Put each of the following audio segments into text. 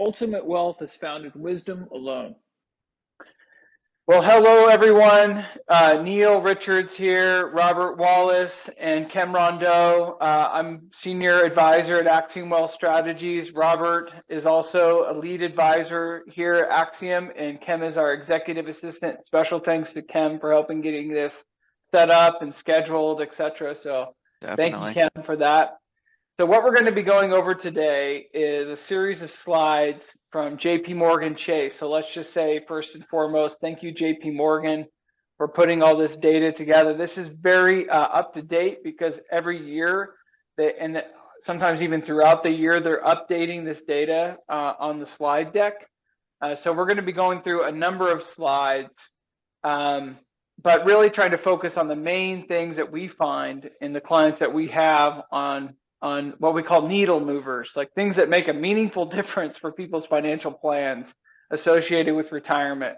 Ultimate wealth is found in wisdom alone. Well, hello everyone. Neil Richards here, Robert Wallace, and Kem Rondeau. I'm Senior Advisor at Axiom Wealth Strategies. Robert is also a lead advisor here at Axiom, and Kem is our Executive Assistant. Special thanks to Kem for helping getting this set up and scheduled, etc. So thank you, Definitely. Kem, for that. So what we're going to be going over today is a series of slides from JP Morgan Chase. So let's just say first and foremost, thank you, JP Morgan, for putting all this data together. This is very up to date because every year, sometimes even throughout the year, they're updating this data on the slide deck. So we're going to be going through a number of slides, but really trying to focus on the main things that we find in the clients that we have on what we call needle movers, like things that make a meaningful difference for people's financial plans associated with retirement.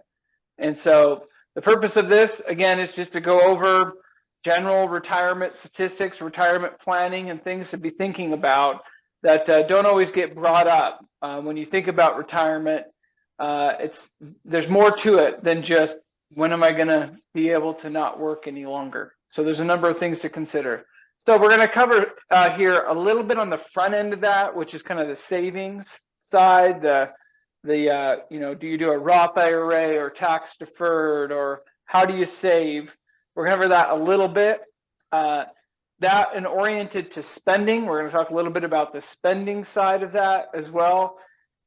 And so the purpose of this, again, is just to go over general retirement statistics, retirement planning, and things to be thinking about that don't always get brought up. When you think about retirement, there's more to it than just when am I going to be able to not work any longer. So there's a number of things to consider. So we're going to cover here a little bit on the front end of that, which is kind of the savings side, do you do a Roth IRA or tax deferred, or how do you save? We're going to cover that a little bit. That and oriented to spending, we're going to talk a little bit about the spending side of that as well.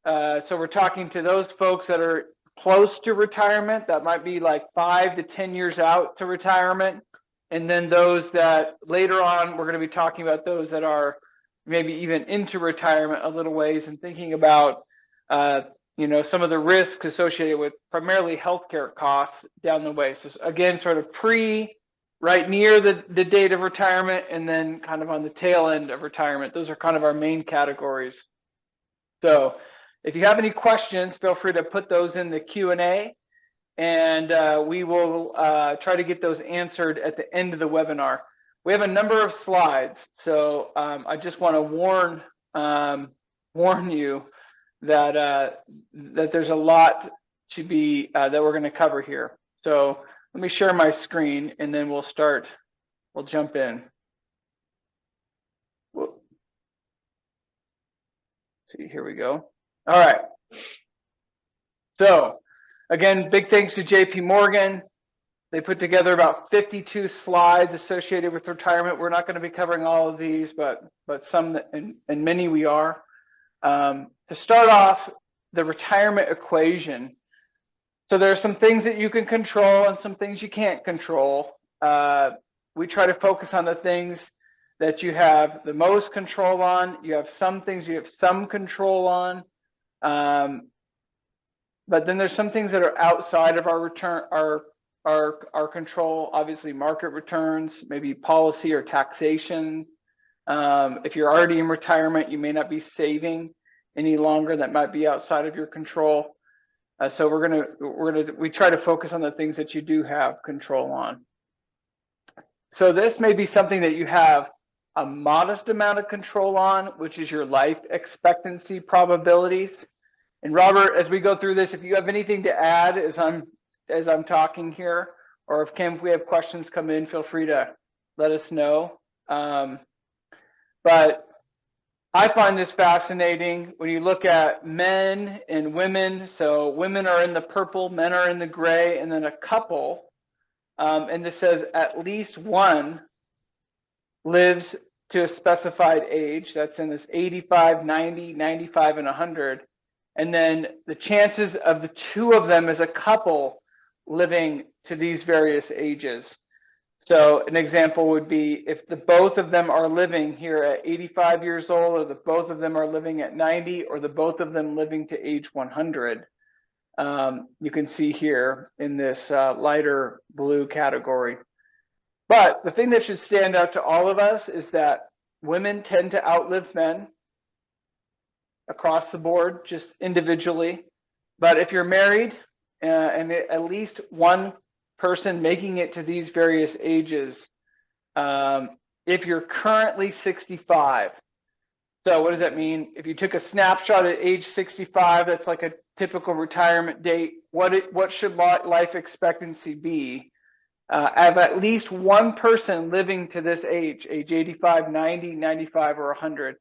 So we're talking to those folks that are close to retirement, that might be like 5 to 10 years out to retirement. And then those that later on, we're going to be talking about those that are maybe even into retirement a little ways and thinking about, some of the risks associated with primarily healthcare costs down the way. So again, sort of right near the date of retirement, and then kind of on the tail end of retirement. Those are kind of our main categories. So if you have any questions, feel free to put those in the Q&A. And we will try to get those answered at the end of the webinar. We have a number of slides, so I just want to warn you that there's a lot to be that we're going to cover here. So let me share my screen, and then we'll jump in. See, here we go. All right. So again, big thanks to JP Morgan. They put together about 52 slides associated with retirement. We're not going to be covering all of these, but some and many we are. To start off, the retirement equation. So there are some things that you can control and some things you can't control. We try to focus on the things that you have the most control on. You have some things you have some control on. But then there's some things that are outside of our control. Obviously, market returns, maybe policy or taxation. If you're already in retirement, you may not be saving any longer. That might be outside of your control. So we try to focus on the things that you do have control on. So this may be something that you have a modest amount of control on, which is your life expectancy probabilities. And Robert, as we go through this, if you have anything to add as I'm talking here, or if Kim, if we have questions come in, feel free to let us know. But I find this fascinating when you look at men and women. So women are in the purple, men are in the gray, and then a couple. And this says at least one lives to a specified age. That's in this 85, 90, 95, and 100. And then the chances of the two of them as a couple living to these various ages. So an example would be if the both of them are living here at 85 years old, or the both of them are living at 90, or the both of them living to age 100. You can see here in this lighter blue category. But the thing that should stand out to all of us is that women tend to outlive men across the board, just individually. But if you're married and at least one person making it to these various ages, if you're currently 65, So what does that mean? If you took a snapshot at age 65, that's like a typical retirement date. What should life expectancy be? I have at least one person living to this age 85, 90, 95, or 100.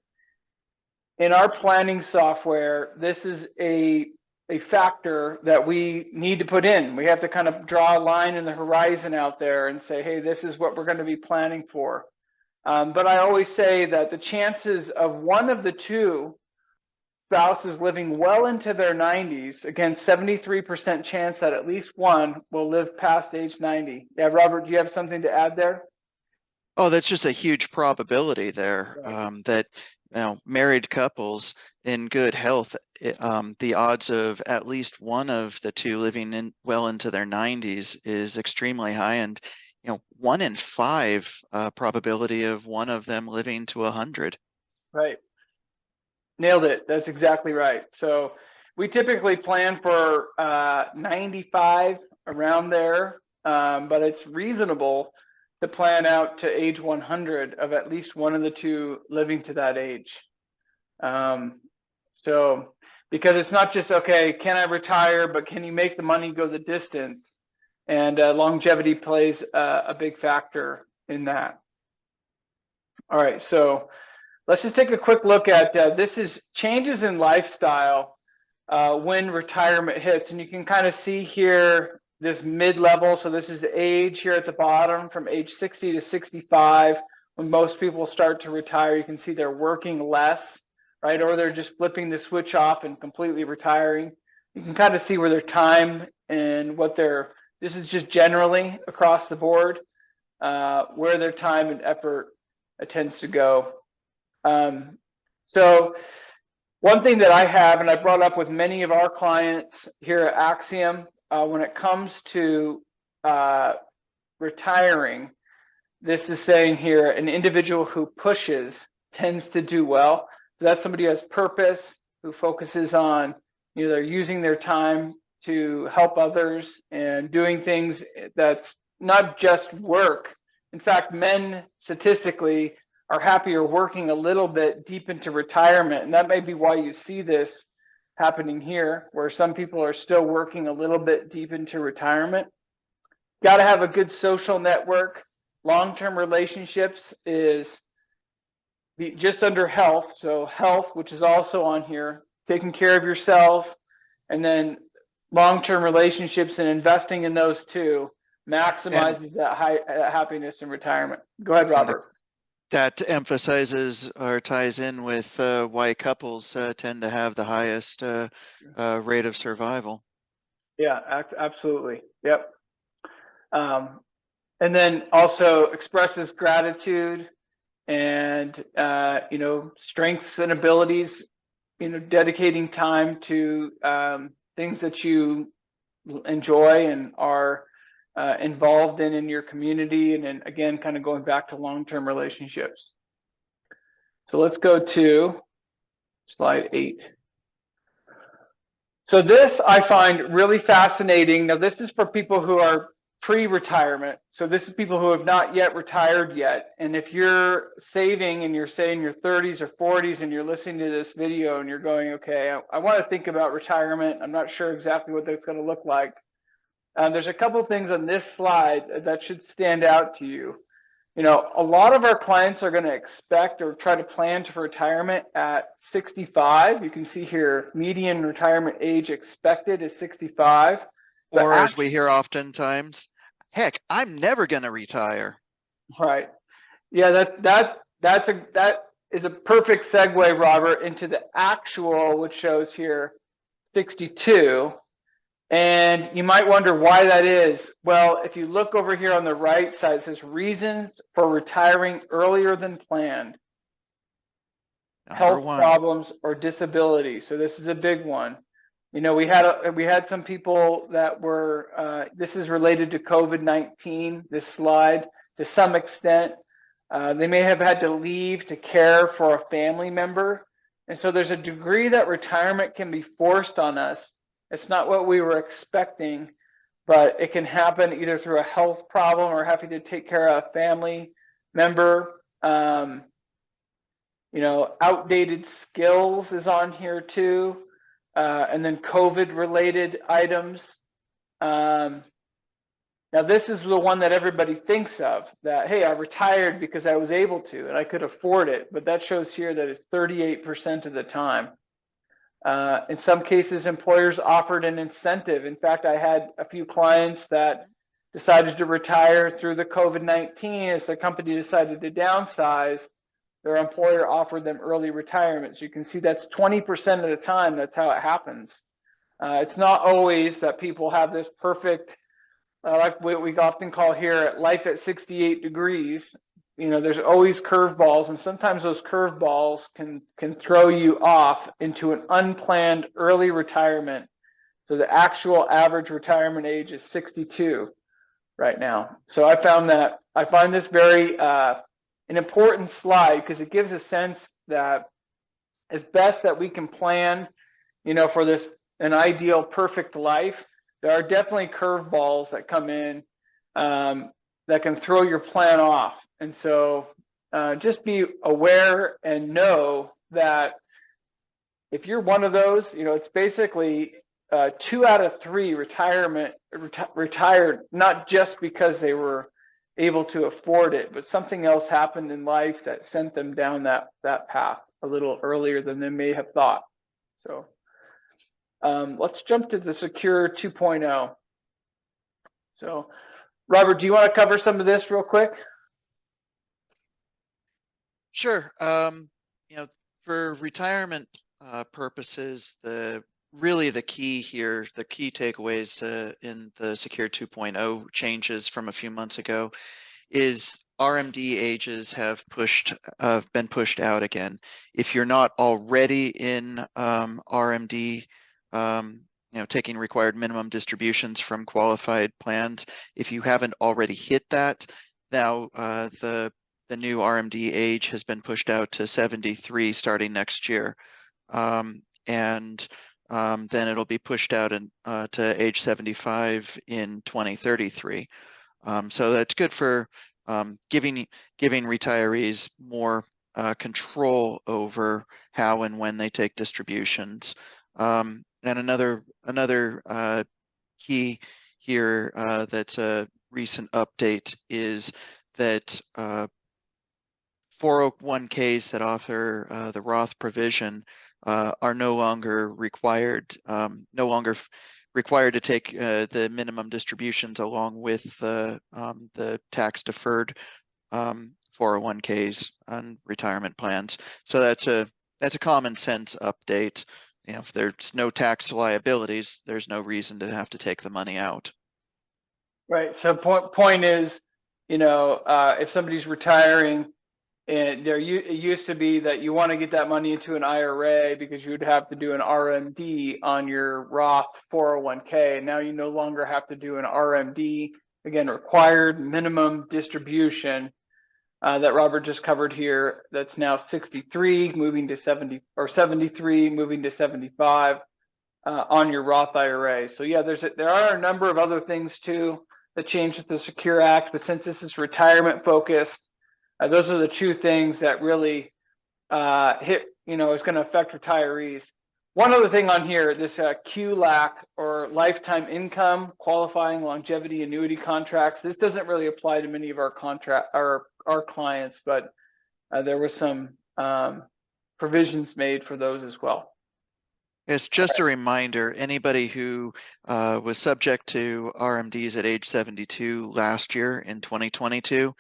In our planning software, this is a factor that we need to put in. We have to kind of draw a line in the horizon out there and say, hey, this is what we're going to be planning for. But I always say that the chances of one of the two spouses living well into their 90s, again, 73% chance that at least one will live past age 90. Yeah, Robert, do you have something to add there? Oh, that's just a huge probability there. Right. That married couples in good health, the odds of at least one of the two living in well into their 90s is extremely high, and 1 in 5 probability of one of them living to 100. Right. Nailed it. That's exactly right. So we typically plan for 95, around there, but it's reasonable to plan out to age 100 of at least one of the two living to that age. So because it's not just, okay, can I retire, but can you make the money go the distance? And longevity plays a big factor in that. All right, so let's just take a quick look at this is changes in lifestyle when retirement hits. And you can kind of see here this mid-level. So this is the age here at the bottom from age 60 to 65. When most people start to retire, you can see they're working less, right? Or they're just flipping the switch off and completely retiring. You can kind of see where their time and what their, this is just generally across the board, where their time and effort tends to go. So one thing that I have, and I brought up with many of our clients here at Axiom, when it comes to retiring, this is saying here, an individual who pushes tends to do well. So that's somebody who has purpose, who focuses on they're using their time to help others and doing things that's not just work. In fact, men statistically are happier working a little bit deep into retirement. And that may be why you see this happening here, where some people are still working a little bit deep into retirement. Got to have a good social network. Long-term relationships is just under health. So health, which is also on here, taking care of yourself, and then long-term relationships and investing in those too maximizes that high happiness in retirement. Go ahead, Robert. That emphasizes or ties in with why couples tend to have the highest rate of survival. Yeah, absolutely. Yep. And then also expresses gratitude and strengths and abilities, dedicating time to things that you enjoy and are involved in your community, and then again kind of going back to long-term relationships. So let's go to slide 8. So this I find really fascinating. Now this is for people who are pre-retirement. So this is people who have not yet retired yet. And if you're saving and you're say in your 30s or 40s and you're listening to this video and you're going, okay, I want to think about retirement. I'm not sure exactly what that's going to look like. There's a couple of things on this slide that should stand out to you. A lot of our clients are going to expect or try to plan for retirement at 65. You can see here, median retirement age expected is 65. Or as we hear oftentimes, heck, I'm never going to retire. Right. Yeah, that is a perfect segue, Robert, into the actual, which shows here 62. And you might wonder why that is. Well, if you look over here on the right side, it says reasons for retiring earlier than planned. Health problems or disability. So this is a big one. We had some people that were, this is related to COVID-19, this slide, to some extent. They may have had to leave to care for a family member. And so there's a degree that retirement can be forced on us. It's not what we were expecting, but it can happen either through a health problem or having to take care of a family member. Outdated skills is on here too. And then COVID related items. Now this is the one that everybody thinks of, that, hey, I retired because I was able to and I could afford it, but that shows here that it's 38% of the time. In some cases, employers offered an incentive. In fact, I had a few clients that decided to retire through the COVID-19. As the company decided to downsize, their employer offered them early retirement. So you can see that's 20% of the time, that's how it happens. It's not always that people have this perfect, like what we often call here, life at 68 degrees. There's always curveballs, and sometimes those curveballs can throw you off into an unplanned early retirement. So the actual average retirement age is 62 right now. So I find this very an important slide, because it gives a sense that as best that we can plan, for an ideal perfect life, there are definitely curveballs that come in that can throw your plan off. And so just be aware and know that if you're one of those, it's basically 2 out of 3 retired, not just because they were able to afford it, but something else happened in life that sent them down that path a little earlier than they may have thought. So let's jump to the Secure 2.0. So Robert, do you want to cover some of this real quick? Sure. For retirement purposes, the key here, the key takeaways in the Secure 2.0 changes from a few months ago is RMD ages have been pushed out again. If you're not already in RMD, taking required minimum distributions from qualified plans, if you haven't already hit that, now the new RMD age has been pushed out to 73 starting next year. And then it'll be pushed out to age 75 in 2033. So that's good for giving retirees more control over how and when they take distributions. And another key here that's a recent update is that 401ks that offer the Roth provision are no longer required to take the minimum distributions along with the tax deferred 401ks on retirement plans. So that's a common sense update. If there's no tax liabilities, there's no reason to have to take the money out. Right. So point is, if somebody's retiring, and it used to be that you want to get that money into an IRA because you'd have to do an RMD on your Roth 401k. Now you no longer have to do an RMD, again, required minimum distribution that Robert just covered here. That's now 63 moving to 70, or 73 moving to 75 on your Roth IRA. So yeah, there are a number of other things too that changed with the Secure Act, but since this is retirement focused, those are the 2 things that really is going to affect retirees. One other thing on here, this QLAC, or lifetime income qualifying longevity annuity contracts. This doesn't really apply to many of our clients, but there was some provisions made for those as well. It's just a reminder, anybody who was subject to RMDs at age 72 last year in 2022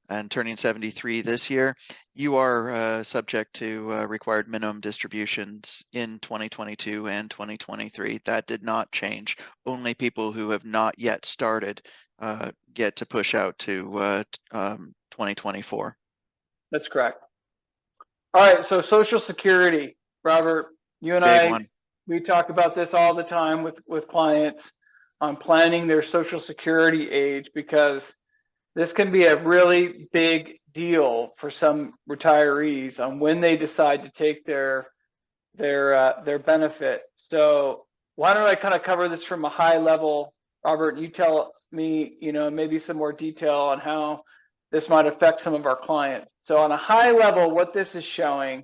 and turning 73 this year, you are subject to required minimum distributions in 2022 and 2023. That did not change. Only people who have not yet started get to push out to 2024. That's correct. All right, so Social Security, Robert, you and Big one. We talk about this all the time with clients on planning their Social Security age, because this can be a really big deal for some retirees on when they decide to take their benefit. So why don't I kind of cover this from a high level, Robert? You tell me, maybe some more detail on how this might affect some of our clients. So on a high level, what this is showing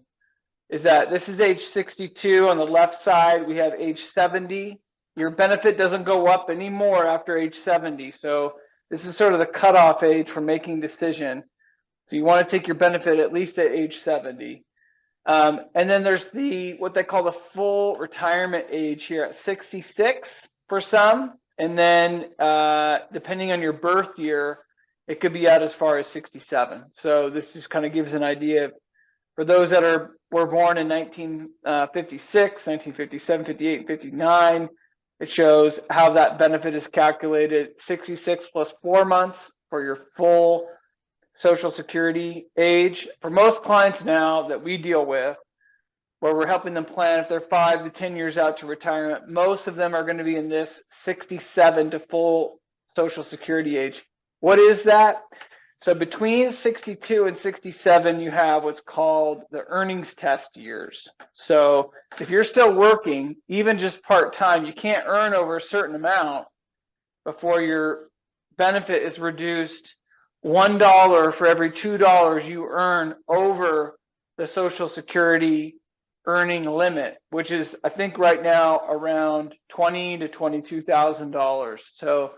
is that this is age 62 on the left side. We have age 70. Your benefit doesn't go up anymore after age 70. So this is sort of the cutoff age for making decision. So you want to take your benefit at least at age 70. And then there's what they call the full retirement age here at 66 for some. And then depending on your birth year, it could be out as far as 67. So this just kind of gives an idea for those that were born in 1956, 1957, 58, 59. It shows how that benefit is calculated. 66 plus 4 months for your full Social Security age. For most clients now that we deal with, where we're helping them plan if they're 5 to 10 years out to retirement, most of them are going to be in this 67 to full Social Security age. What is that? So between 62 and 67, you have what's called the earnings test years. So if you're still working, even just part-time, you can't earn over a certain amount before your benefit is reduced $1 for every $2 you earn over the Social Security earning limit, which is, I think right now around $20,000 to $22,000. So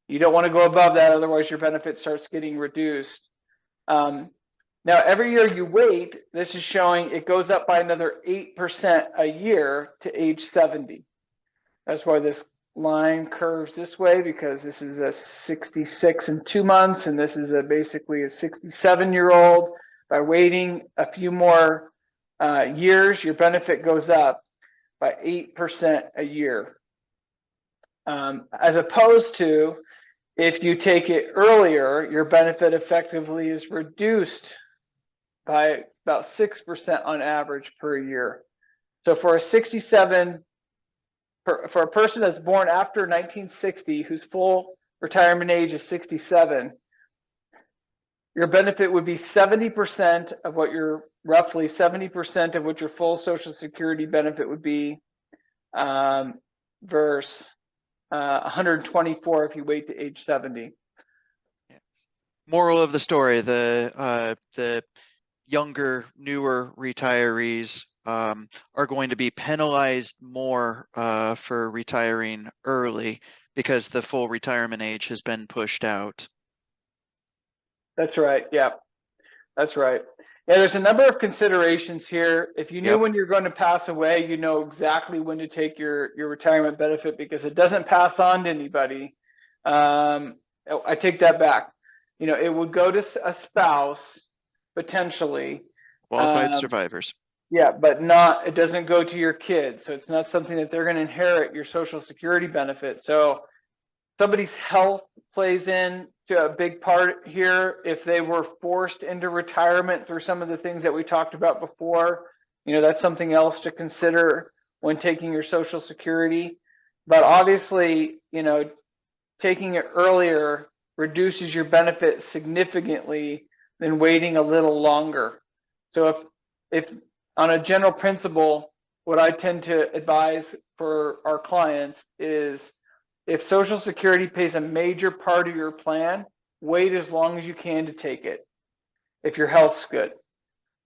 you don't want to go above that, otherwise your benefit starts getting reduced. Now, every year you wait, this is showing it goes up by another 8% a year to age 70. That's why this line curves this way, because this is a 66 in 2 months, and this is basically a 67-year-old. By waiting a few more years, your benefit goes up by 8% a year. As opposed to if you take it earlier, your benefit effectively is reduced by about 6% on average per year. So for a 67, for a person that's born after 1960, whose full retirement age is 67, your benefit would be 70% of what your, roughly 70% of what your full Social Security benefit would be, versus 124 if you wait to age 70. Moral of the story: the younger, newer retirees are going to be penalized more for retiring early because the full retirement age has been pushed out. That's right. Yeah, that's right. Yeah, there's a number of considerations here. If you knew when you're going to pass away, you know exactly when to take your retirement benefit, because it doesn't pass on to anybody. I take that back. You know, it would go to a spouse potentially. Qualified survivors. Yeah, but it doesn't go to your kids. So it's not something that they're going to inherit your Social Security benefit. So somebody's health plays in to a big part here. If they were forced into retirement through some of the things that we talked about before, you know, that's something else to consider when taking your Social Security. But obviously, you know, taking it earlier reduces your benefit significantly than waiting a little longer. So if on a general principle, what I tend to advise for our clients is, if Social Security pays a major part of your plan, wait as long as you can to take it, if your health's good.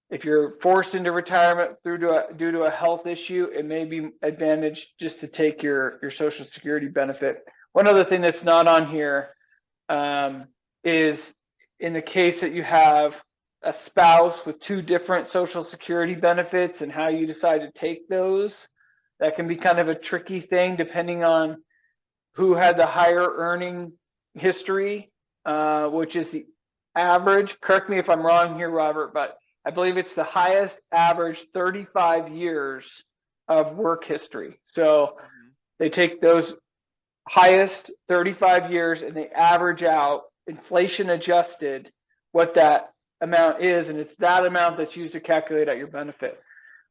If you're forced into retirement due to a health issue, it may be advantage just to take your Social Security benefit. One other thing that's not on here is in the case that you have a spouse with 2 different Social Security benefits and how you decide to take those, that can be kind of a tricky thing depending on who had the higher earning history, which is the average. Correct me if I'm wrong here, Robert, but I believe it's the highest average 35 years of work history. So they take those highest 35 years and they average out, inflation adjusted, what that amount is, and it's that amount that's used to calculate out your benefit.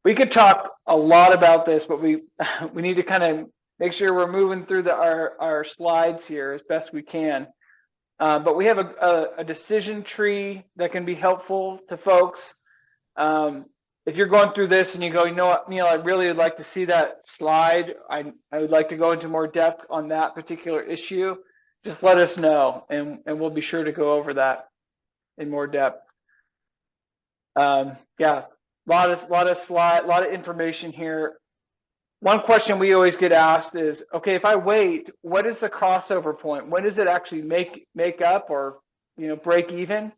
We could talk a lot about this, but we need to kind of make sure we're moving through our slides here as best we can. But we have a decision tree that can be helpful to folks. If you're going through this and you go, you know what, Neil, I really would like to see that slide. I would like to go into more depth on that particular issue. Just let us know, and we'll be sure to go over that. in more depth. Yeah, lot of information here. One question we always get asked is, okay, if I wait, what is the crossover point? When does it actually make up or break even?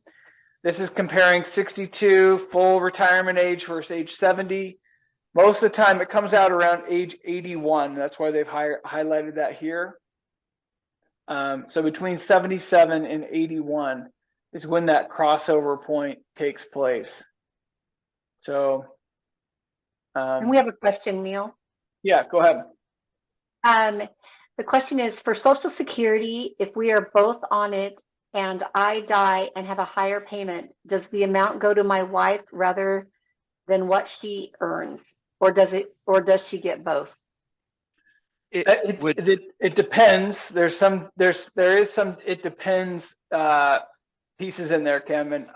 This is comparing 62 full retirement age versus age 70. Most of the time it comes out around age 81. That's why they've highlighted that here. So between 77 and 81 is when that crossover point takes place. So and we have a question, Neil. Yeah, go ahead. The question is, for Social Security, if we are both on it and I die and have a higher payment, does the amount go to my wife rather than what she earns, or does she get both? It depends. There is some it depends pieces in there, Kim, and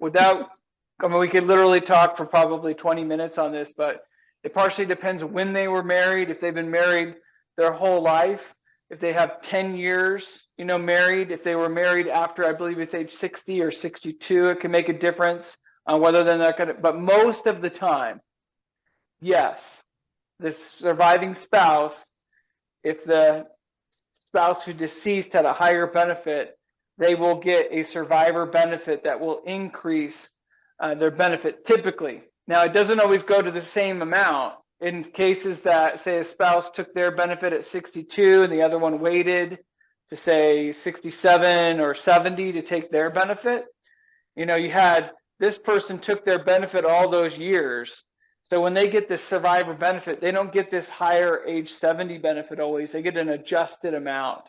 we could literally talk for probably 20 minutes on this, but it partially depends when they were married, if they've been married their whole life, if they have 10 years, married, if they were married after, I believe it's age 60 or 62, it can make a difference on whether they're not going to, but most of the time, yes, the surviving spouse, if the spouse who deceased had a higher benefit, they will get a survivor benefit that will increase their benefit typically. Now, it doesn't always go to the same amount. In cases that, say, a spouse took their benefit at 62 and the other one waited to, say, 67 or 70 to take their benefit, you had this person took their benefit all those years. So when they get this survivor benefit, they don't get this higher age 70 benefit always. They get an adjusted amount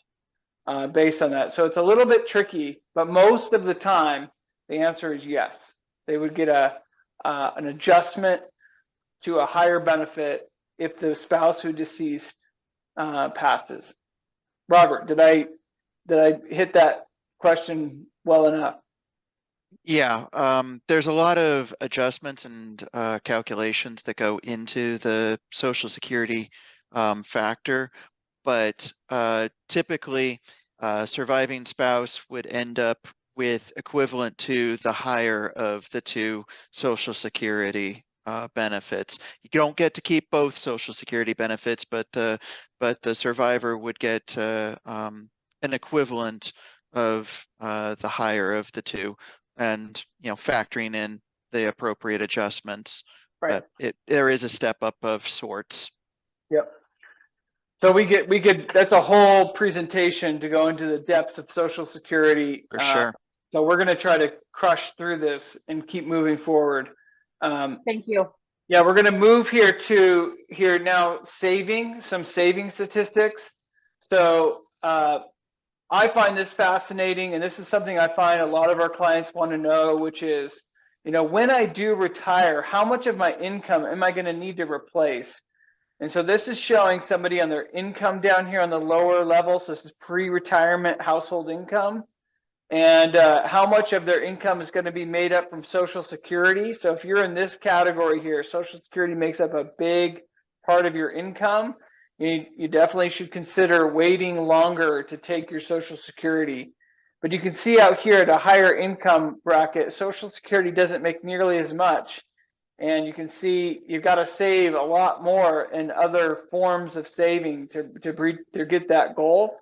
based on that. So it's a little bit tricky, but most of the time, the answer is yes. They would get an adjustment to a higher benefit if the spouse who deceased passes. Robert, did I hit that question well enough? Yeah, there's a lot of adjustments and calculations that go into the Social Security factor, but typically surviving spouse would end up with equivalent to the higher of the two Social Security benefits. You don't get to keep both Social Security benefits, but the survivor would get an equivalent of the higher of the two, and factoring in the appropriate adjustments. Right. But there is a step up of sorts. Yep. So we could that's a whole presentation to go into the depths of Social Security. For sure. So we're going to try to crush through this and keep moving forward. Thank you. Yeah, we're going to move here now, some saving statistics. So I find this fascinating, and this is something I find a lot of our clients want to know, which is, when I do retire, how much of my income am I going to need to replace? And so this is showing somebody on their income down here on the lower level. So this is pre-retirement household income, and how much of their income is going to be made up from Social Security. So if you're in this category here, Social Security makes up a big part of your income. You definitely should consider waiting longer to take your Social Security. But you can see out here at a higher income bracket, Social Security doesn't make nearly as much. And you can see you've got to save a lot more in other forms of saving to get that goal.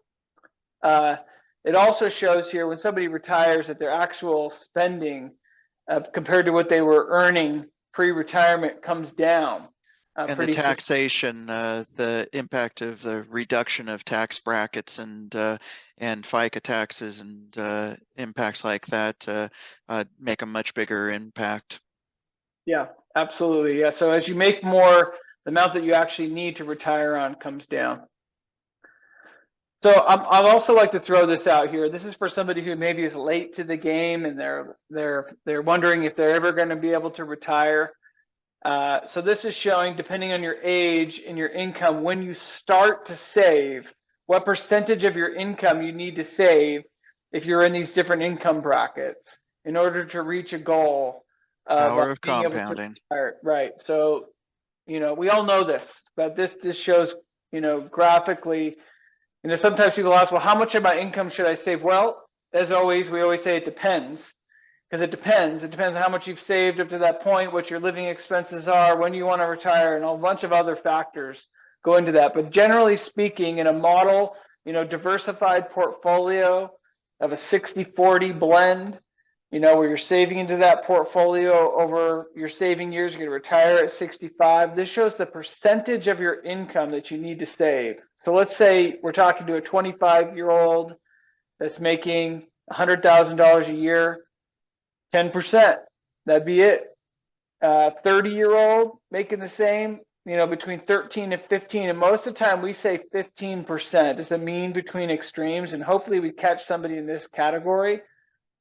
It also shows here when somebody retires that their actual spending compared to what they were earning pre-retirement comes down. And the taxation, the impact of the reduction of tax brackets and FICA taxes and impacts like that make a much bigger impact. Yeah, absolutely. Yeah. So as you make more, the amount that you actually need to retire on comes down. So I'd also like to throw this out here. This is for somebody who maybe is late to the game and they're wondering if they're ever going to be able to retire. So this is showing, depending on your age and your income, when you start to save, what percentage of your income you need to save if you're in these different income brackets in order to reach a goal. Power of compounding. Right. So, we all know this, but this shows, graphically, sometimes people ask, well, how much of my income should I save? Well, as always, we always say it depends. because it depends. It depends on how much you've saved up to that point, what your living expenses are, when you want to retire, and a bunch of other factors go into that. But generally speaking, in a model, diversified portfolio of a 60-40 blend, where you're saving into that portfolio over your saving years, you're going to retire at 65. This shows the percentage of your income that you need to save. So let's say we're talking to a 25-year-old that's making $100,000 a year, 10%, that'd be it. 30-year-old making the same, between 13 and 15. And most of the time we say 15% is the mean between extremes. And hopefully we catch somebody in this category.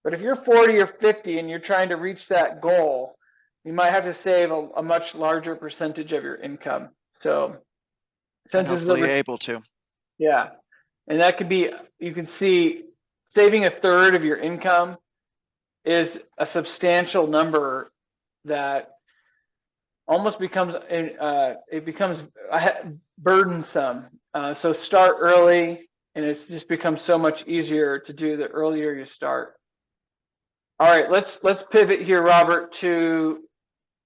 But if you're 40 or 50 and you're trying to reach that goal, you might have to save a much larger percentage of your income. So and hopefully able to. Yeah. And that could be, you can see saving a third of your income is a substantial number that almost becomes burdensome. So start early, and it's just becomes so much easier to do the earlier you start. All right, let's pivot here, Robert, to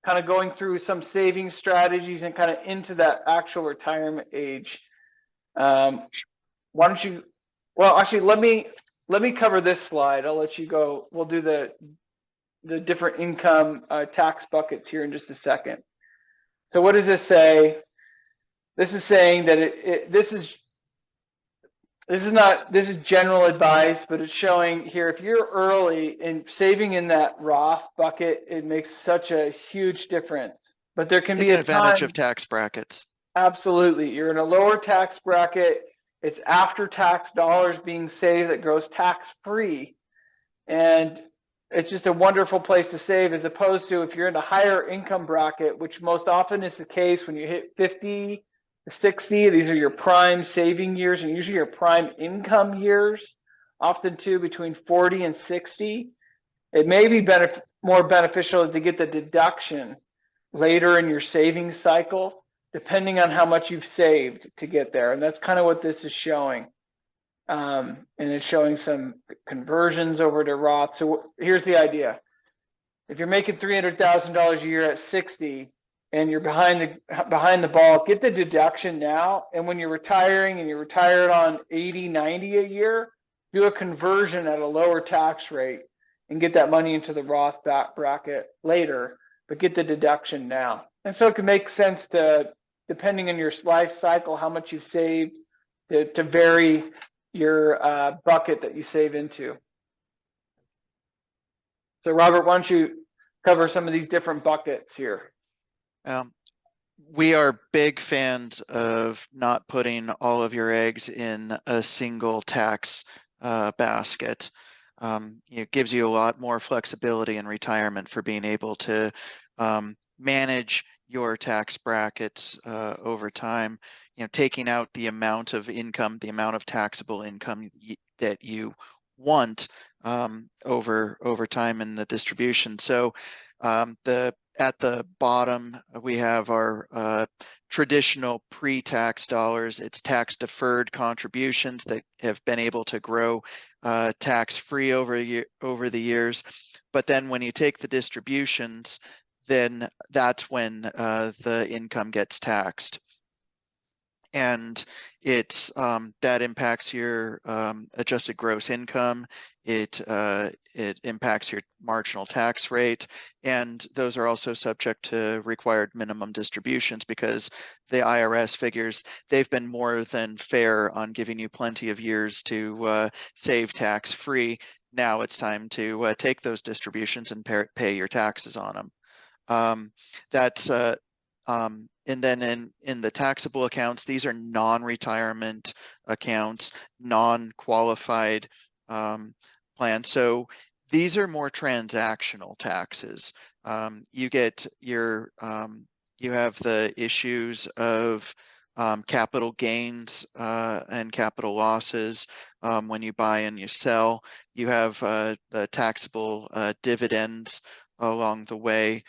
kind of going through some saving strategies and kind of into that actual retirement age. Why don't you? Well, actually, let me cover this slide. I'll let you go. We'll do the different income tax buckets here in just a second. So what does this say? This is saying that this is general advice, but it's showing here if you're early in saving in that Roth bucket, it makes such a huge difference. But there can be an advantage of tax brackets. Absolutely. You're in a lower tax bracket. It's after tax dollars being saved that grows tax free. And it's just a wonderful place to save, as opposed to if you're in a higher income bracket, which most often is the case when you hit 50 to 60. These are your prime saving years and usually your prime income years, often too between 40 and 60. It may be more beneficial to get the deduction later in your savings cycle, depending on how much you've saved to get there. And that's kind of what this is showing. And it's showing some conversions over to Roth. So here's the idea. If you're making $300,000 a year at 60 and you're behind the ball, get the deduction now. And when you're retiring and you're retired on 80, 90 a year, do a conversion at a lower tax rate and get that money into the Roth bracket later, but get the deduction now. And so it can make sense to, depending on your life cycle, how much you've saved, to vary your bucket that you save into. So Robert, why don't you cover some of these different buckets here? We are big fans of not putting all of your eggs in a single tax basket. It gives you a lot more flexibility in retirement for being able to manage your tax brackets over time. Taking out the amount of income, the amount of taxable income that you want over time in the distribution. So at the bottom, we have our traditional pre-tax dollars. It's tax-deferred contributions that have been able to grow tax-free over the years. But then when you take the distributions, then that's when the income gets taxed. And it's that impacts your adjusted gross income. It impacts your marginal tax rate, and those are also subject to required minimum distributions because the IRS figures they've been more than fair on giving you plenty of years to save tax free. Now it's time to take those distributions and pay your taxes on them. And then in the taxable accounts, these are non-retirement accounts, non-qualified plans. So these are more transactional taxes. You get your, you have the issues of capital gains and capital losses when you buy and you sell. You have the taxable dividends along the way.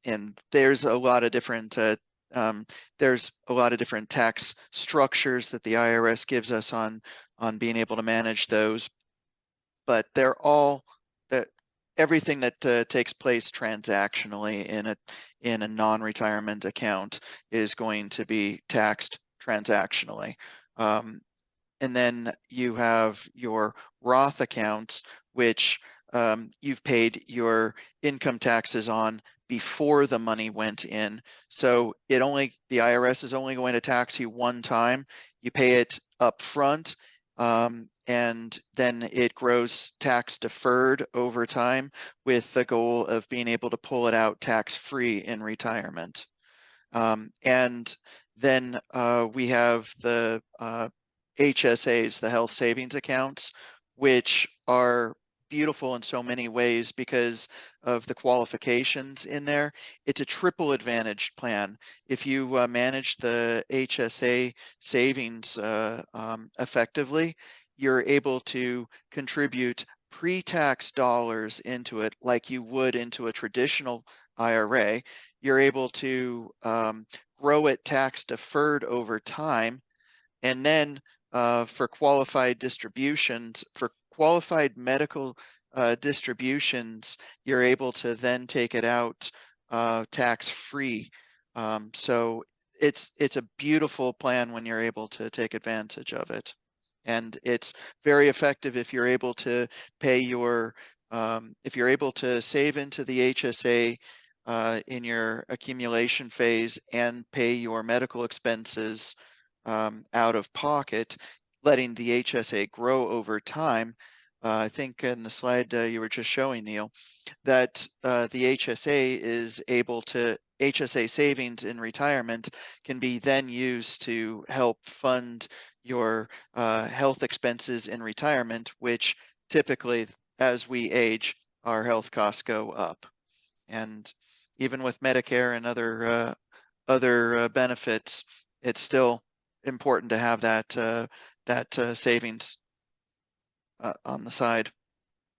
And there's a lot of different tax structures that the IRS gives us on being able to manage those, but they're all everything that takes place transactionally in a non-retirement account is going to be taxed transactionally. And then you have your Roth accounts, which you've paid your income taxes on before the money went in. So the IRS is only going to tax you one time. You pay it up front, and then it grows tax deferred over time with the goal of being able to pull it out tax-free in retirement. And then we have the HSAs, the health savings accounts, which are beautiful in so many ways because of the qualifications in there. It's a triple advantage plan. If you manage the HSA savings effectively, you're able to contribute pre-tax dollars into it like you would into a traditional IRA. You're able to grow it tax deferred over time. And then for qualified distributions, for qualified medical distributions, you're able to then take it out tax free. So it's a beautiful plan when you're able to take advantage of it. And it's very effective if you're able to pay your, if you're able to save into the HSA in your accumulation phase and pay your medical expenses out of pocket, letting the HSA grow over time. I think in the slide you were just showing, Neil, that the HSA is able to, HSA savings in retirement can be then used to help fund your health expenses in retirement, which typically, as we age, our health costs go up. And even with Medicare and other benefits, it's still important to have that savings on the side.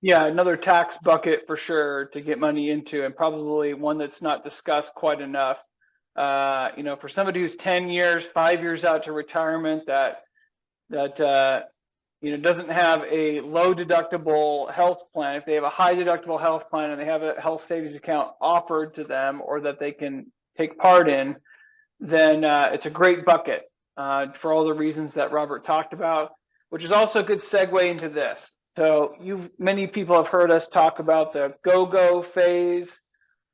Yeah, another tax bucket for sure to get money into, and probably one that's not discussed quite enough. You know, for somebody who's 10 years, 5 years out to retirement, that you know, doesn't have a low deductible health plan. If they have a high deductible health plan and they have a health savings account offered to them or that they can take part in, then it's a great bucket for all the reasons that Robert talked about, which is also a good segue into this. So many people have heard us talk about the go-go phase,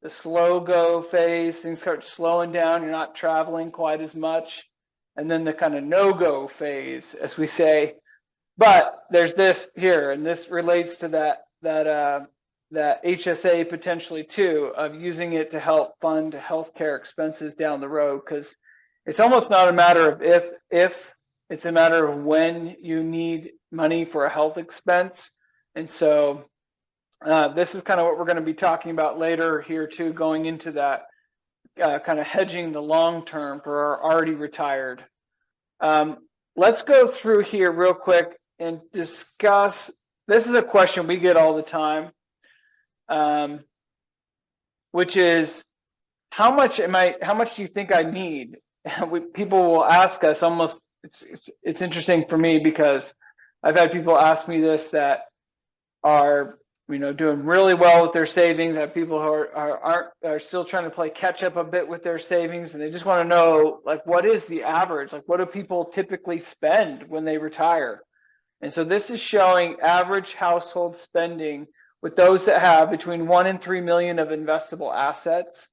the slow-go phase. Things start slowing down. You're not traveling quite as much. And then the kind of no-go phase, as we say. But there's this here, and this relates to that HSA potentially too, of using it to help fund healthcare expenses down the road, because it's almost not a matter of if, it's a matter of when you need money for a health expense. And so this is kind of what we're going to be talking about later here too, going into that kind of hedging the long term for our already retired. Let's go through here real quick and discuss. This is a question we get all the time, which is, how much do you think I need? People will ask us almost, it's interesting for me because I've had people ask me this that are, you know, doing really well with their savings. I have people who are still trying to play catch up a bit with their savings, and they just want to know, like, what is the average? Like, what do people typically spend when they retire? And so this is showing average household spending with those that have between 1 and 3 million of investable assets.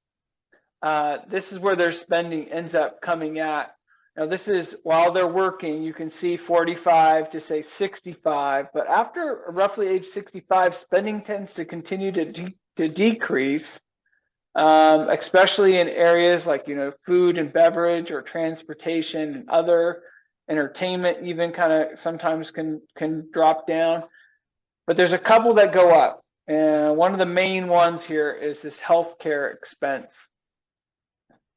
This is where their spending ends up coming at. Now, this is while they're working, you can see 45 to say 65, but after roughly age 65, spending tends to continue to decrease, especially in areas like, you know, food and beverage or transportation and other entertainment, even kind of sometimes can drop down. But there's a couple that go up. And one of the main ones here is this healthcare expense.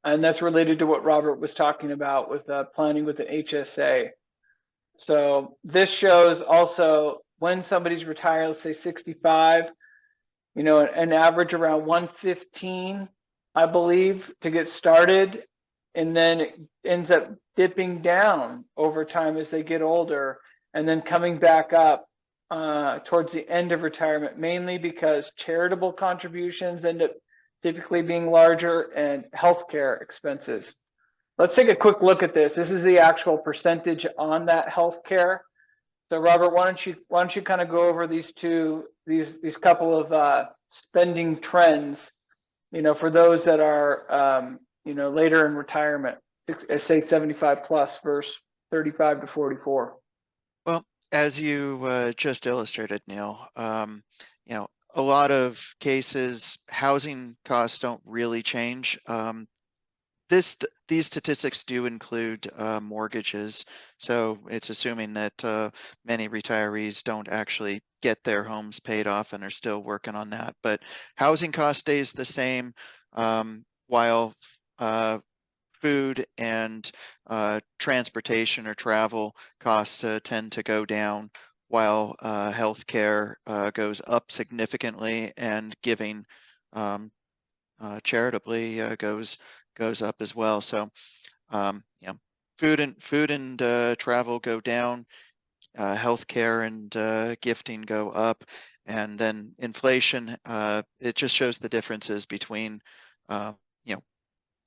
And that's related to what Robert was talking about with planning with an HSA. So this shows also when somebody's retired, let's say 65, you know, an average around 115, I believe, to get started. And then it ends up dipping down over time as they get older and then coming back up towards the end of retirement, mainly because charitable contributions end up typically being larger and healthcare expenses. Let's take a quick look at this. This is the actual percentage on that healthcare. So Robert, why don't you kind of go over these couple of spending trends, for those that are later in retirement, say 75 plus versus 35 to 44. Well, as you just illustrated, Neil, a lot of cases, housing costs don't really change. These statistics do include mortgages, so it's assuming that many retirees don't actually get their homes paid off and are still working on that. But housing cost stays the same, while food and transportation or travel costs tend to go down, while healthcare goes up significantly, and giving charitably goes up as well. So food and travel go down, healthcare and gifting go up, and then inflation, it just shows the differences between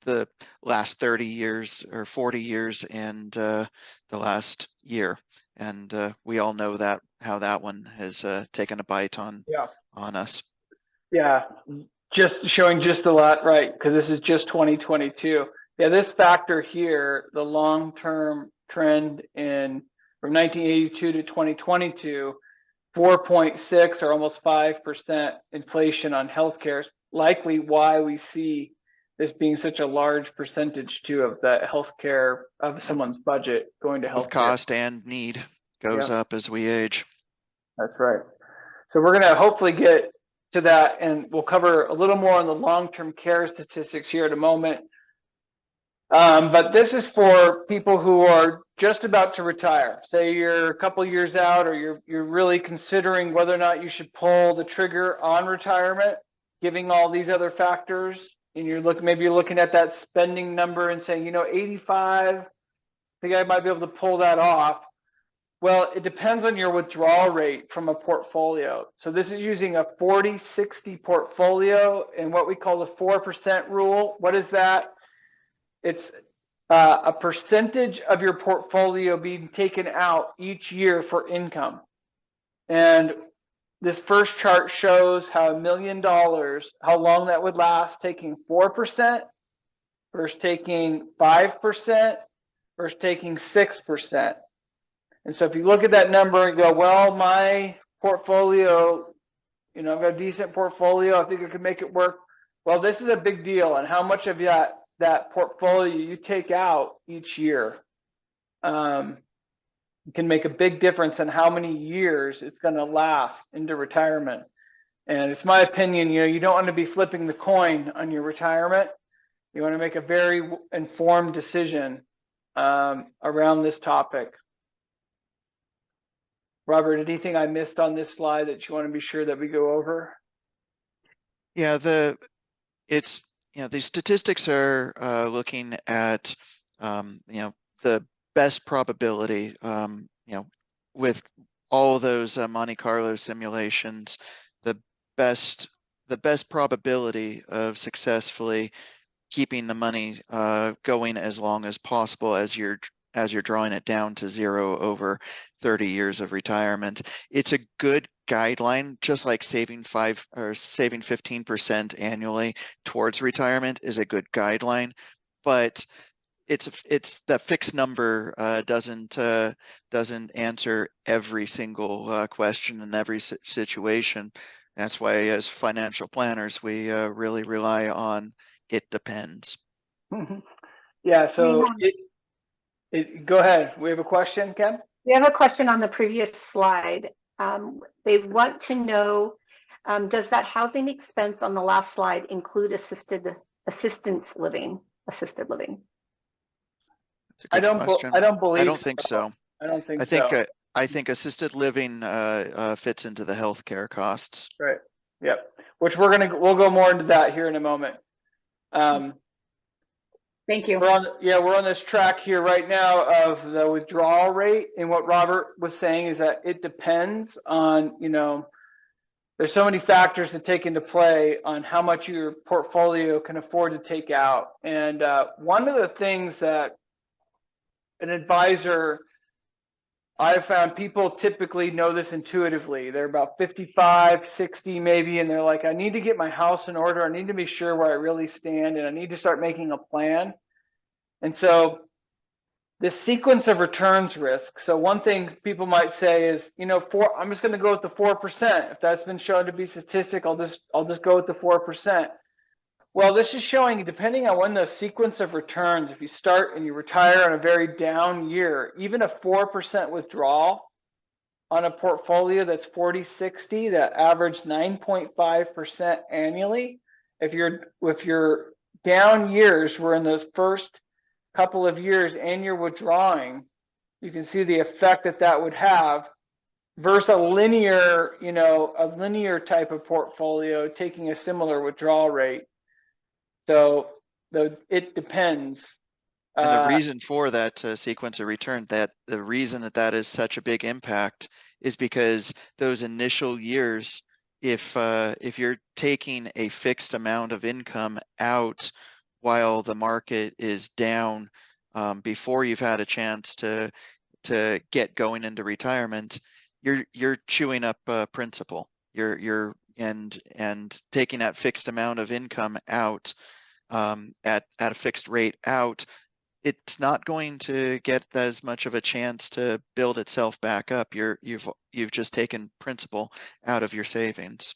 the last 30 years or 40 years and the last year. And we all know that how that one has taken a bite on us. Yeah, just showing just a lot, right? Because this is just 2022. Yeah, this factor here, the long-term trend from 1982 to 2022, 4.6 or almost 5% inflation on healthcare is likely why we see this being such a large percentage too of the healthcare of someone's budget going to healthcare. Both cost and need goes up as we age. That's right. So we're going to hopefully get to that, and we'll cover a little more on the long-term care statistics here in a moment. But this is for people who are just about to retire. Say you're a couple years out, or you're really considering whether or not you should pull the trigger on retirement, giving all these other factors, and maybe you're looking at that spending number and saying, 85, I think I might be able to pull that off. Well, it depends on your withdrawal rate from a portfolio. So this is using a 40-60 portfolio and what we call the 4% rule. What is that? It's a percentage of your portfolio being taken out each year for income. And this first chart shows how $1 million, how long that would last, taking 4% versus taking 5% versus taking 6%. And so if you look at that number and go, well, my portfolio, I've got a decent portfolio, I think I could make it work. Well, this is a big deal, and how much of that portfolio you take out each year can make a big difference in how many years it's going to last into retirement. And it's my opinion, you don't want to be flipping the coin on your retirement. You want to make a very informed decision around this topic. Robert, anything I missed on this slide that you want to be sure that we go over? Yeah, these statistics are looking at the best probability, with all those Monte Carlo simulations, the best probability of successfully keeping the money going as long as possible as you're drawing it down to zero over 30 years of retirement. It's a good guideline, just like saving 15% annually towards retirement is a good guideline, but it's that fixed number doesn't answer every single question in every situation. That's why, as financial planners, we really rely on it depends. Yeah. So go ahead. We have a question, Ken? We have a question on the previous slide. They want to know, does that housing expense on the last slide include assisted living? I don't believe. I don't think so. I don't think so. I think assisted living fits into the healthcare costs. Right. Yep. Which we'll go more into that here in a moment. Thank you. We're on this track here right now of the withdrawal rate. And what Robert was saying is that it depends on, there's so many factors to take into play on how much your portfolio can afford to take out. And one of the things that an advisor, I've found people typically know this intuitively. They're about 55, 60 maybe, and they're like, I need to get my house in order. I need to be sure where I really stand, and I need to start making a plan. And so this sequence of returns risk. So one thing people might say is, I'm just going to go with the 4%. If that's been shown to be statistic, I'll just go with the 4%. Well, this is showing, depending on when the sequence of returns, if you start and you retire on a very down year, even a 4% withdrawal on a portfolio that's 40-60 that averaged 9.5% annually. If your down years were in those first couple of years and you're withdrawing, you can see the effect that would have versus a linear type of portfolio taking a similar withdrawal rate. So it depends. And the reason for that sequence of return, that the reason that is such a big impact is because those initial years, if you're taking a fixed amount of income out while the market is down, before you've had a chance to get going into retirement, you're chewing up principal. You're taking that fixed amount of income out at a fixed rate out. It's not going to get as much of a chance to build itself back up. You've just taken principal out of your savings.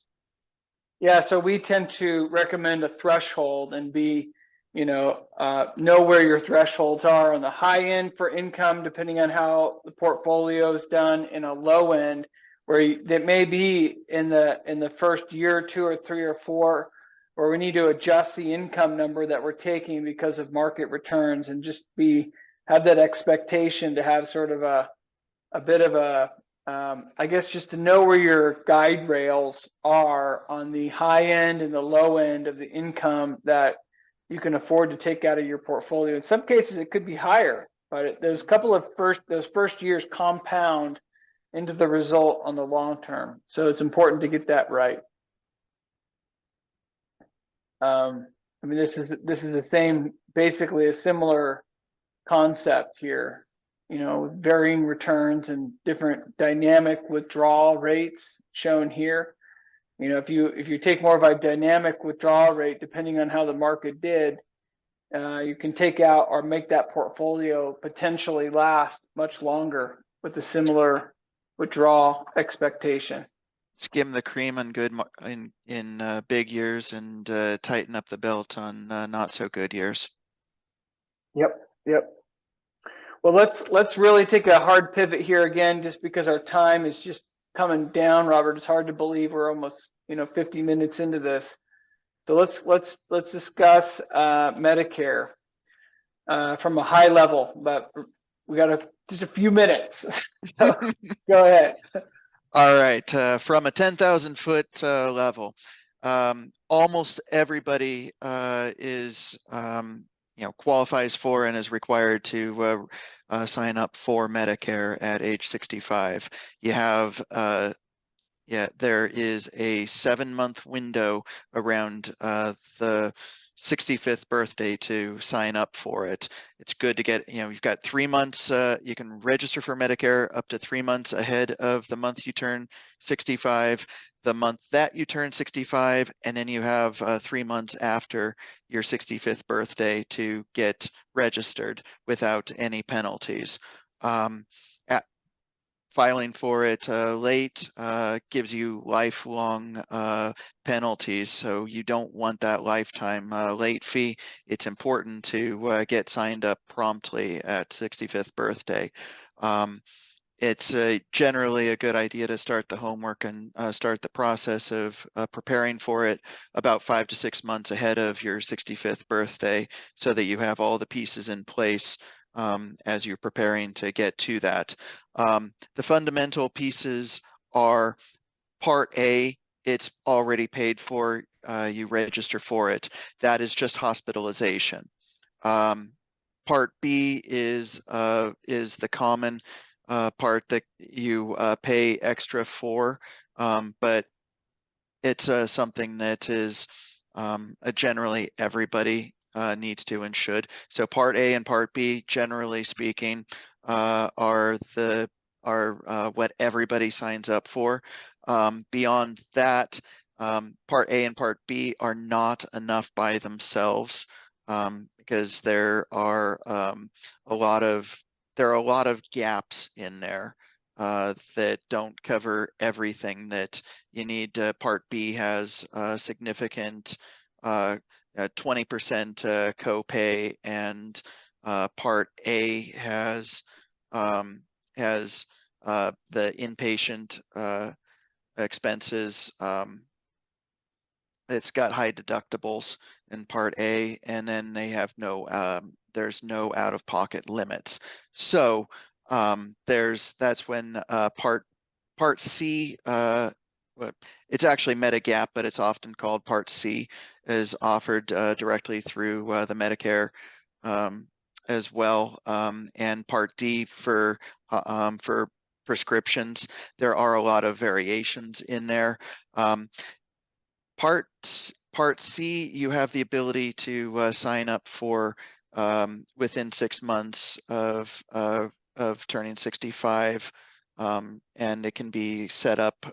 Yeah, so we tend to recommend a threshold and know where your thresholds are on the high end for income, depending on how the portfolio is done, in a low end where that may be in the first year or two or three or four, where we need to adjust the income number that we're taking because of market returns, and just have that expectation to have sort of a bit of a I guess just to know where your guide rails are on the high end and the low end of the income that you can afford to take out of your portfolio. In some cases, it could be higher, but those first years compound into the result on the long term. So it's important to get that right. This is the same, basically a similar concept here. Varying returns and different dynamic withdrawal rates shown here. If you take more of a dynamic withdrawal rate, depending on how the market did, you can take out or make that portfolio potentially last much longer with a similar withdrawal expectation. Skim the cream on good in big years and tighten up the belt on not so good years. Yep. Well, let's really take a hard pivot here again, just because our time is just coming down, Robert. It's hard to believe we're almost 50 minutes into this. So let's discuss Medicare from a high level, but we got just a few minutes. So go ahead. All right, from a 10,000 foot level, almost everybody is qualifies for and is required to sign up for Medicare at age 65. You have there is a 7-month window around the 65th birthday to sign up for it. It's good to get, you've got 3 months, you can register for Medicare up to 3 months ahead of the month you turn 65, the month that you turn 65, and then you have 3 months after your 65th birthday to get registered without any penalties. Filing for it late gives you lifelong penalties, so you don't want that lifetime late fee. It's important to get signed up promptly at 65th birthday. It's generally a good idea to start the homework and start the process of preparing for it about 5 to 6 months ahead of your 65th birthday, so that you have all the pieces in place as you're preparing to get to that. The fundamental pieces are Part A, it's already paid for, you register for it. That is just hospitalization. Part B is the common part that you pay extra for, but it's something that is generally everybody needs to and should. So Part A and Part B, generally speaking, are what everybody signs up for. Beyond that, Part A and Part B are not enough by themselves, because there are a lot of gaps in there that don't cover everything that you need. Part B has significant 20% copay, and Part A has the inpatient expenses. It's got high deductibles in Part A, and then they have there's no out-of-pocket limits. So that's when Part C, it's actually Medigap, but it's often called Part C, is offered directly through the Medicare as well, and Part D for prescriptions. There are a lot of variations in there. Part C, you have the ability to sign up for within 6 months of turning 65, and it can be set up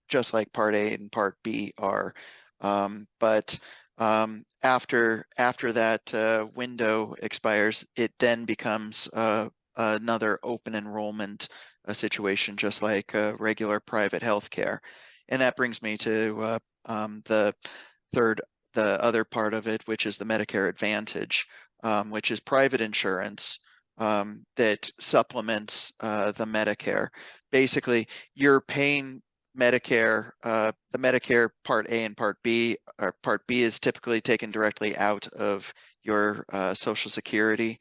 just like Part A and Part B are. But after that window expires, it then becomes another open enrollment situation, just like regular private health care. And that brings me to the other part of it, which is the Medicare Advantage, which is private insurance that supplements the Medicare. Basically, you're paying Medicare, the Medicare Part A and Part B, or Part B is typically taken directly out of your Social Security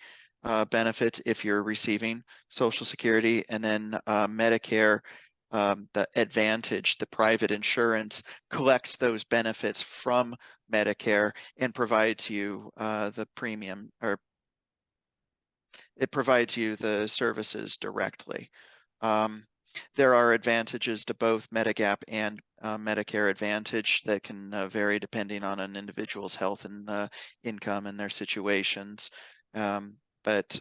benefits if you're receiving Social Security, and then Medicare, the Advantage, the private insurance, collects those benefits from Medicare and provides you the premium, or it provides you the services directly. There are advantages to both Medigap and Medicare Advantage that can vary depending on an individual's health and income and their situations. But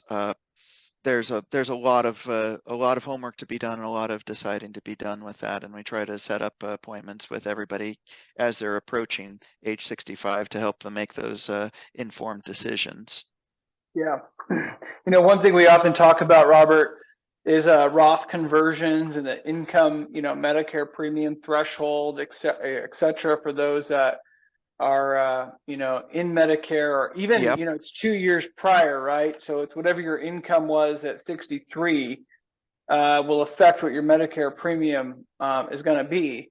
there's a lot of homework to be done and a lot of deciding to be done with that, and we try to set up appointments with everybody as they're approaching age 65 to help them make those informed decisions. Yeah. One thing we often talk about, Robert, is Roth conversions and the income, Medicare premium threshold, et cetera, for those that are, in Medicare, or even, Yep. It's 2 years prior, right? So it's whatever your income was at 63 will affect what your Medicare premium is going to be.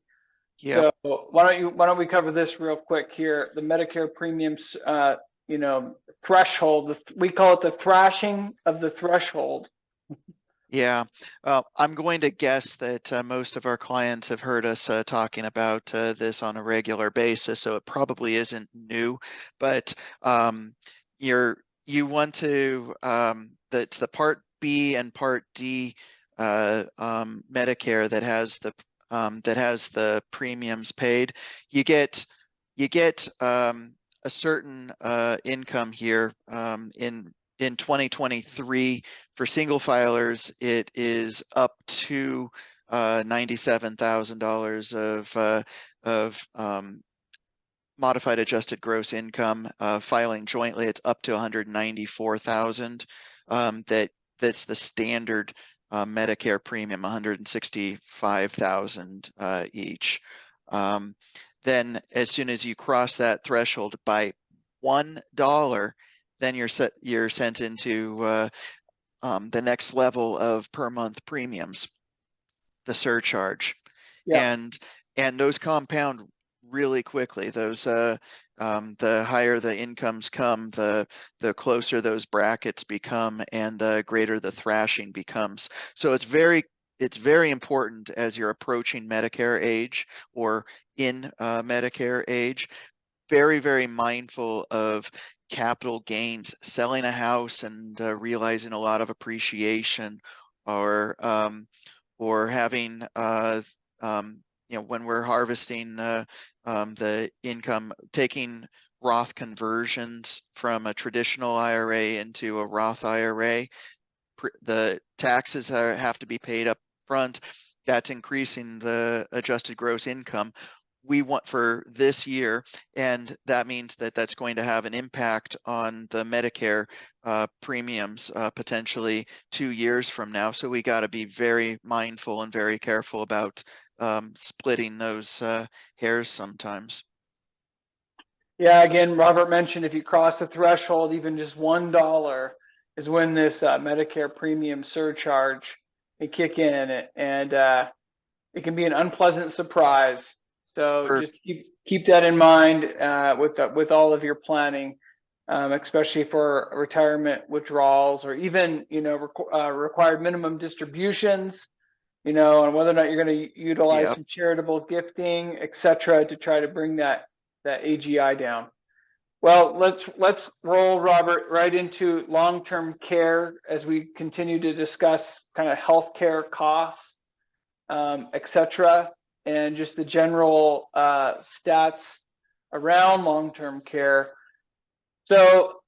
Yep. So why don't we cover this real quick here? The Medicare premiums, threshold, we call it the thrashing of the threshold. Yeah, I'm going to guess that most of our clients have heard us talking about this on a regular basis, so it probably isn't new. But you want to that's the Part B and Part D Medicare that has the premiums paid. You get a certain income here in 2023. For single filers, it is up to $97,000 of modified adjusted gross income. Filing jointly, it's up to $194,000. That's the standard Medicare premium, $165,000 each. Then, as soon as you cross that threshold by $1, then you're sent into the next level of per month premiums, the surcharge. Yeah. And those compound really quickly. Those the higher the incomes come, the closer those brackets become, and the greater the thrashing becomes. So it's very important as you're approaching Medicare age or in Medicare age, very, very mindful of capital gains, selling a house and realizing a lot of appreciation, or having when we're harvesting the income, taking Roth conversions from a traditional IRA into a Roth IRA. The taxes have to be paid up front. That's increasing the adjusted gross income we want for this year, and that means that that's going to have an impact on the Medicare premiums potentially 2 years from now. So we got to be very mindful and very careful about splitting those hairs sometimes. Yeah, again, Robert mentioned if you cross the threshold, even just $1 is when this Medicare premium surcharge can kick in, and it can be an unpleasant surprise. So Sure. just keep that in mind with all of your planning, especially for retirement withdrawals, or even required minimum distributions, and whether or not you're going to utilize some charitable gifting, etc., to try to bring that AGI down. Well, let's roll, Robert, right into long-term care as we continue to discuss kind of healthcare costs, etc., and just the general stats around long-term care. So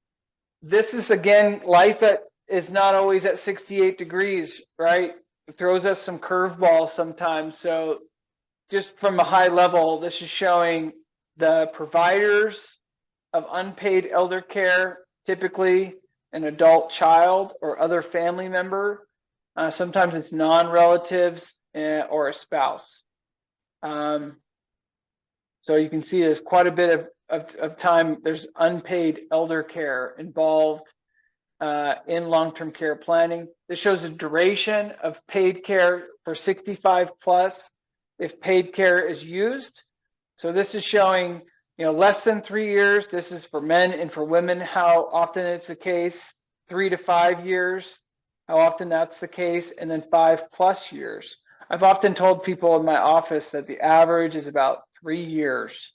this is, again, life is not always at 68 degrees, right? It throws us some curveballs sometimes. So just from a high level, this is showing the providers of unpaid elder care, typically an adult child or other family member. Sometimes it's non-relatives or a spouse. So you can see there's quite a bit of time. There's unpaid elder care involved in long-term care planning. This shows the duration of paid care for 65 plus if paid care is used. So this is showing, less than 3 years. This is for men and for women, how often it's the case. 3 to 5 years, how often that's the case, and then 5+ years. I've often told people in my office that the average is about 3 years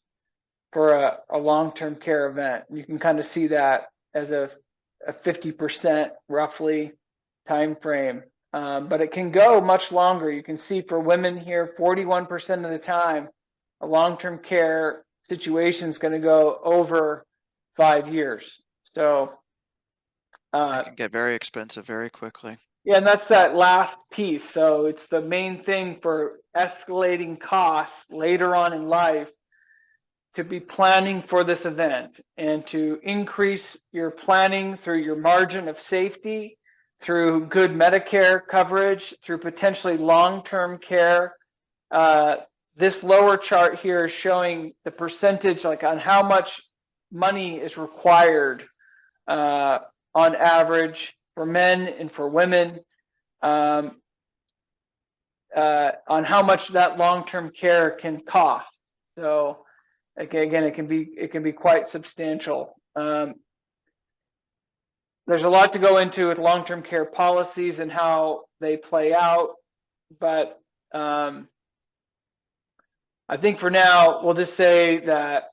for a long-term care event. You can kind of see that as a 50% roughly time frame, but it can go much longer. You can see for women here, 41% of the time, a long-term care situation is going to go over 5 years. So it can get very expensive very quickly. Yeah, and that's that last piece. So it's the main thing for escalating costs later on in life, to be planning for this event and to increase your planning through your margin of safety, through good Medicare coverage, through potentially long-term care. This lower chart here is showing the percentage, like on how much money is required on average for men and for women, on how much that long-term care can cost. So again, it can be quite substantial. There's a lot to go into with long-term care policies and how they play out, but I think for now we'll just say that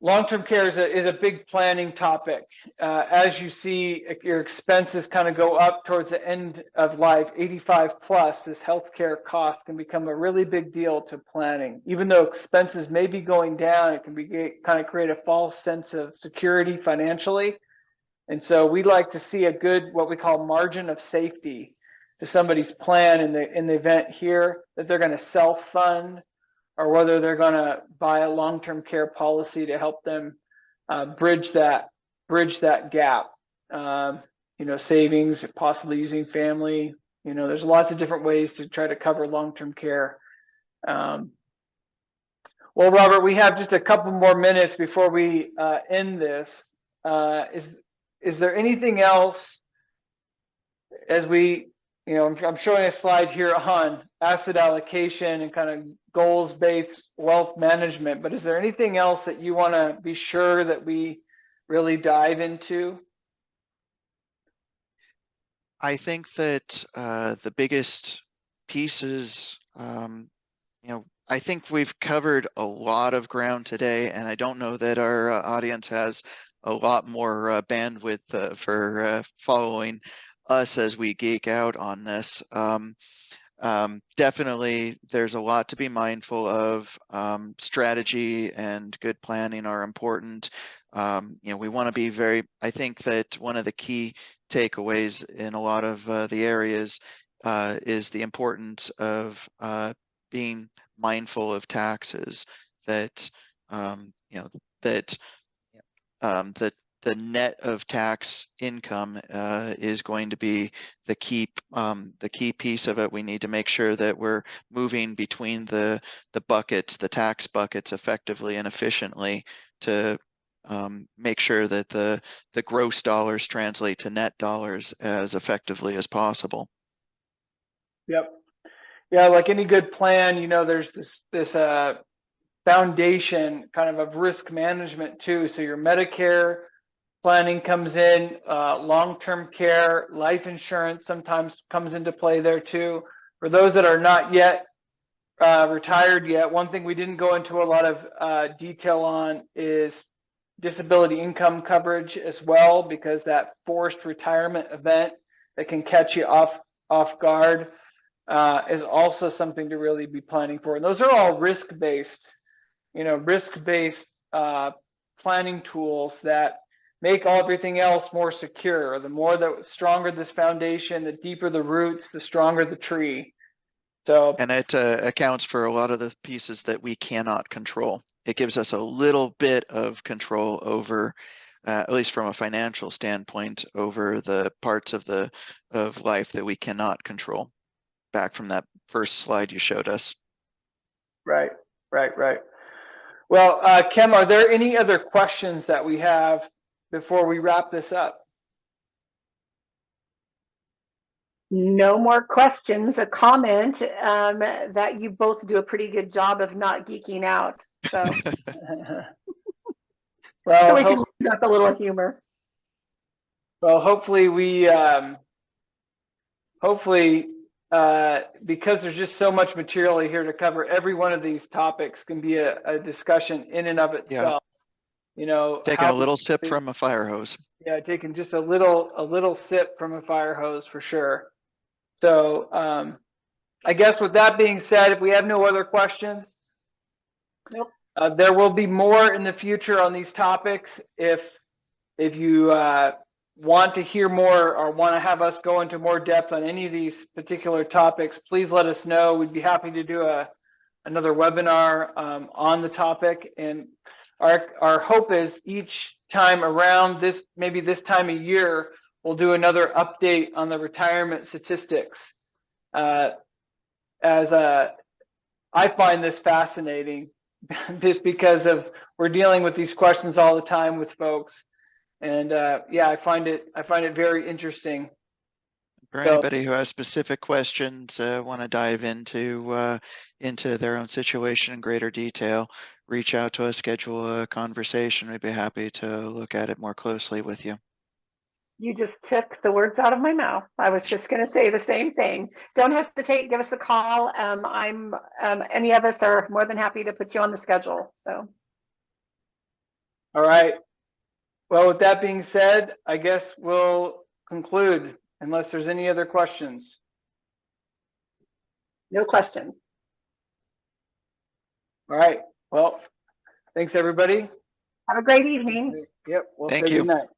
long-term care is a big planning topic. As you see, your expenses kind of go up towards the end of life, 85 plus, this healthcare cost can become a really big deal to planning. Even though expenses may be going down, it can kind of create a false sense of security financially. And so we like to see a good, what we call margin of safety to somebody's plan in the event here that they're going to self-fund, or whether they're going to buy a long-term care policy to help them bridge that gap. Savings, possibly using family. There's lots of different ways to try to cover long-term care. Well, Robert, we have just a couple more minutes before we end this. Is there anything else, as we, I'm showing a slide here on asset allocation and kind of goals-based wealth management, but is there anything else that you want to be sure that we really dive into? I think that the biggest pieces, I think we've covered a lot of ground today, and I don't know that our audience has lot more bandwidth for following us as we geek out on this. Definitely, there's a lot to be mindful of. Strategy and good planning are important. We want to be I think that one of the key takeaways in a lot of the areas is the importance of being mindful of taxes, that that the net of tax income is going to be the key piece of it. We need to make sure that we're moving between the buckets, the tax buckets, effectively and efficiently to make sure that the gross dollars translate to net dollars as effectively as possible. Yep. Yeah, like any good plan, there's this foundation kind of risk management too. So your Medicare planning comes in, long-term care, life insurance sometimes comes into play there too. For those that are not yet retired yet, one thing we didn't go into a lot of detail on is disability income coverage as well, because that forced retirement event that can catch you off guard is also something to really be planning for. And those are all risk-based planning tools that make everything else more secure. The stronger this foundation, the deeper the roots, the stronger the tree. So, and it accounts for a lot of the pieces that we cannot control. It gives us a little bit of control over, at least from a financial standpoint, over the parts of life that we cannot control. Back from that first slide you showed us. Right. Well, Kim, are there any other questions that we have before we wrap this up? No more questions. A comment that you both do a pretty good job of not geeking out. So, well, so we can use up a little humor. Well, hopefully because there's just so much material here to cover, every one of these topics can be a discussion in and of itself. Yeah. Taking a little sip from a fire hose. Yeah, taking just a little sip from a fire hose for sure. So I guess with that being said, if we have no other questions, nope. There will be more in the future on these topics. If you want to hear more or want to have us go into more depth on any of these particular topics, please let us know. We'd be happy to do another webinar on the topic. And our hope is each time around maybe this time of year, we'll do another update on the retirement statistics. As I find this fascinating, just because we're dealing with these questions all the time with folks. And yeah, I find it very interesting. For anybody who has specific questions, want to dive into their own situation in greater detail, reach out to us, schedule a conversation. We'd be happy to look at it more closely with you. You just took the words out of my mouth. I was just going to say the same thing. Don't hesitate. Give us a call. Any of us are more than happy to put you on the schedule. So. All right. Well, with that being said, I guess we'll conclude unless there's any other questions. No questions. All right. Well, thanks everybody. Have a great evening. Yep. We'll Thank say you. good night.